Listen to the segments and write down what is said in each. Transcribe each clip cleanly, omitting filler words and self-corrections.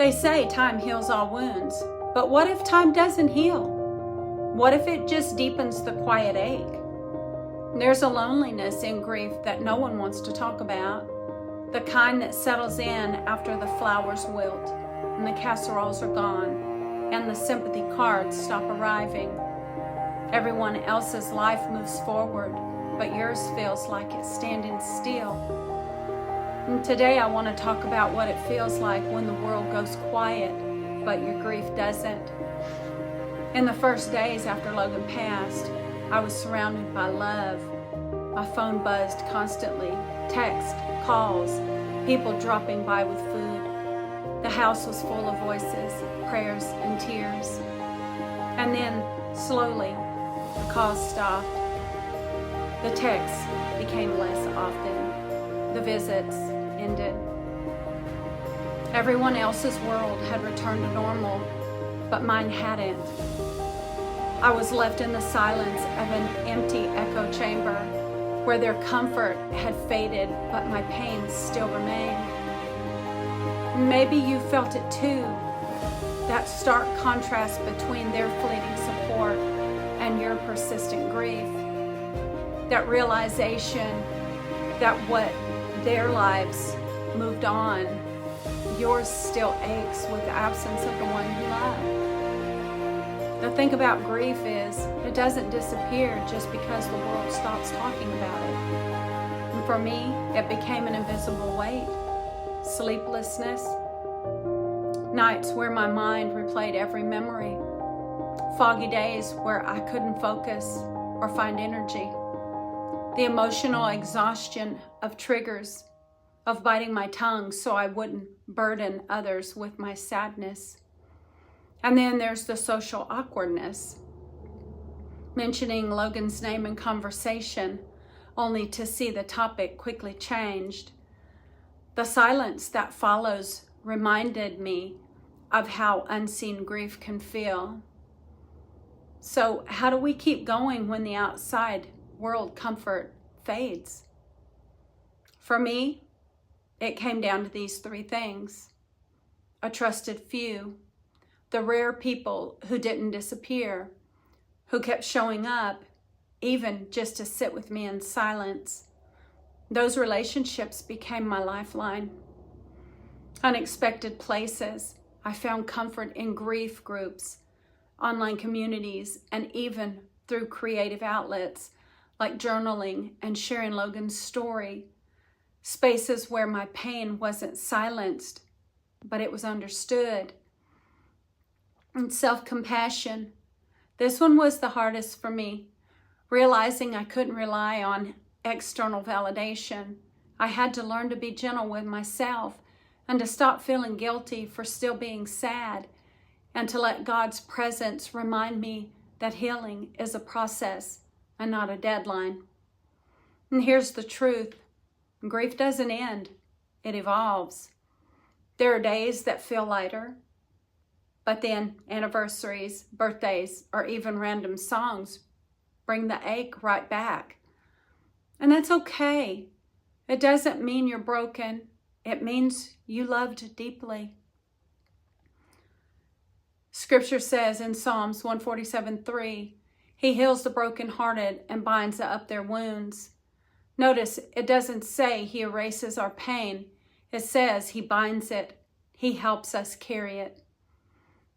They say time heals all wounds, but what if time doesn't heal? What if it just deepens the quiet ache? There's a loneliness in grief that no one wants to talk about, the kind that settles in after the flowers wilt and the casseroles are gone and the sympathy cards stop arriving. Everyone else's life moves forward, but yours feels like it's standing still. And today I want to talk about what it feels like when the world goes quiet, but your grief doesn't. In the first days after Logan passed, I was surrounded by love. My phone buzzed constantly, text, calls, people dropping by with food. The house was full of voices, prayers, and tears. And then, slowly, the calls stopped. The texts became less often. The visits ended. Everyone else's world had returned to normal, but mine hadn't. I was left in the silence of an empty echo chamber where their comfort had faded, but my pain still remained. Maybe you felt it too, that stark contrast between their fleeting support and your persistent grief. That realization that what their lives moved on, yours still aches with the absence of the one you love. The thing about grief is it doesn't disappear just because the world stops talking about it. And for me, it became an invisible weight. Sleeplessness, nights where my mind replayed every memory, foggy days where I couldn't focus or find energy, the emotional exhaustion of triggers, of biting my tongue so I wouldn't burden others with my sadness. And then there's the social awkwardness, mentioning Logan's name in conversation, only to see the topic quickly changed. The silence that follows reminded me of how unseen grief can feel. So how do we keep going when the outside world comfort fades? For me, it came down to these three things: a trusted few, the rare people who didn't disappear, who kept showing up, even just to sit with me in silence. Those relationships became my lifeline. Unexpected places, I found comfort in grief groups, online communities, and even through creative outlets like journaling and sharing Logan's story. Spaces where my pain wasn't silenced, but it was understood. And self-compassion. This one was the hardest for me, realizing I couldn't rely on external validation. I had to learn to be gentle with myself and to stop feeling guilty for still being sad, and to let God's presence remind me that healing is a process and not a deadline. And here's the truth. Grief doesn't end. It evolves. There are days that feel lighter, but then anniversaries, birthdays, or even random songs bring the ache right back. And that's okay. It doesn't mean you're broken. It means you loved deeply. Scripture says in Psalms 147:3, He heals the brokenhearted and binds up their wounds. Notice it doesn't say He erases our pain. It says He binds it. He helps us carry it.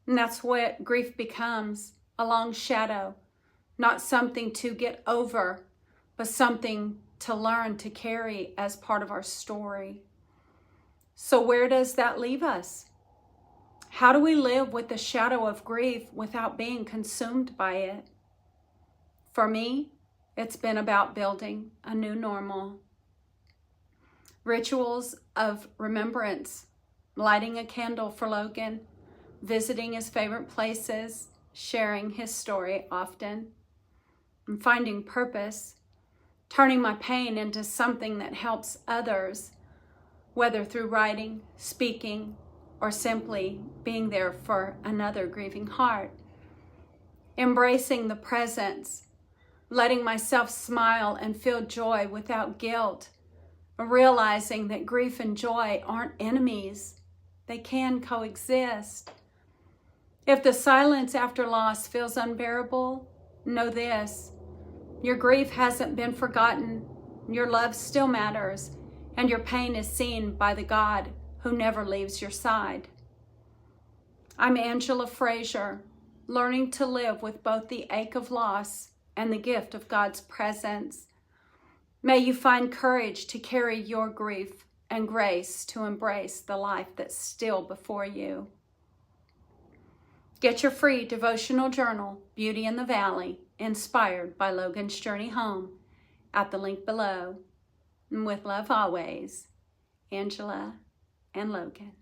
And that's what grief becomes, a long shadow, not something to get over, but something to learn to carry as part of our story. So where does that leave us? How do we live with the shadow of grief without being consumed by it? For me, it's been about building a new normal. Rituals of remembrance, lighting a candle for Logan, visiting his favorite places, sharing his story often, and finding purpose, turning my pain into something that helps others, whether through writing, speaking, or simply being there for another grieving heart. Embracing the presence, letting myself smile and feel joy without guilt, realizing that grief and joy aren't enemies, They can coexist. If the silence after loss feels unbearable, know this: your grief hasn't been forgotten, your love still matters, and your pain is seen by the God who never leaves your side. I'm Angela Frazier, learning to live with both the ache of loss and the gift of God's presence. May you find courage to carry your grief and grace to embrace the life that's still before you. Get your free devotional journal, Beauty in the Valley, inspired by Logan's journey home, at the link below. And with love always, Angela and Logan.